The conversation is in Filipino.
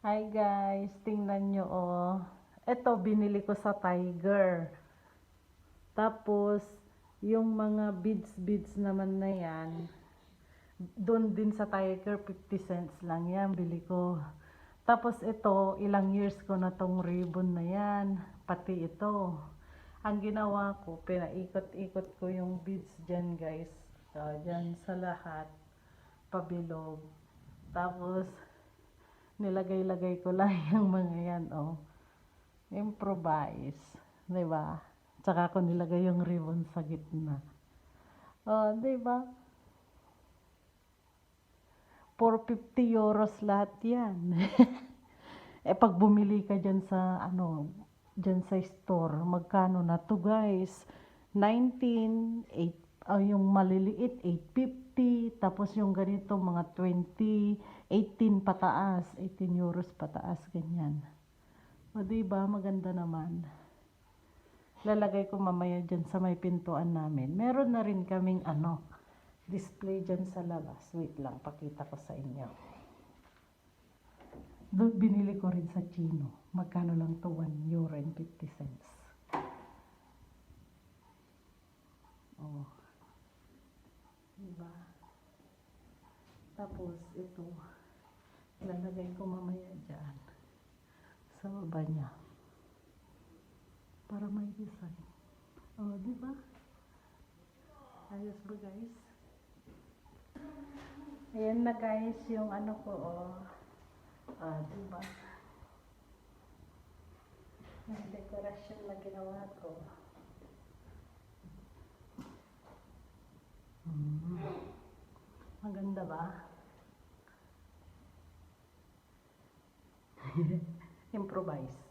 Hi guys, tingnan nyo oh. Ito binili ko sa Tiger. Tapos yung mga beads naman na yan, doon din sa Tiger 50 cents lang yan bili ko. Tapos ito, ilang years ko na tong ribbon na yan, pati ito. Ang ginawa ko, pinaikot-ikot ko yung beads dyan guys. Dyan sa lahat, pabilog. Tapos nilagay-lagay ko lang yung mga yan, oh. Improvise, 'di ba? Tsaka ko nilagay yung ribbon sa gitna. Oh, 'di ba? For 50 euros lahat 'yan. Eh pag bumili ka diyan sa diyan sa store, magkano na to, guys? 19, 8, yung maliliit 850, tapos yung ganito mga 20, 18 pataas, 18 euros pataas ganyan. O diba, maganda naman. Lalagay ko mamaya dyan sa may pintuan namin. Meron na rin kaming display dyan sa labas. Wait lang, pakita ko sa inyo. Doon binili ko rin sa Chino. Magkano lang to? 1 euro and 50 cents. Oh. Diba? Tapos ito, lalagay ko mamaya dyan sa baba niya. Para may design. Oh, di ba? Ayos ba, guys? Ayan na, guys, yung ko, oh. Di ba? May dekorasyon na ginawa ko. Maganda ba? Improvise.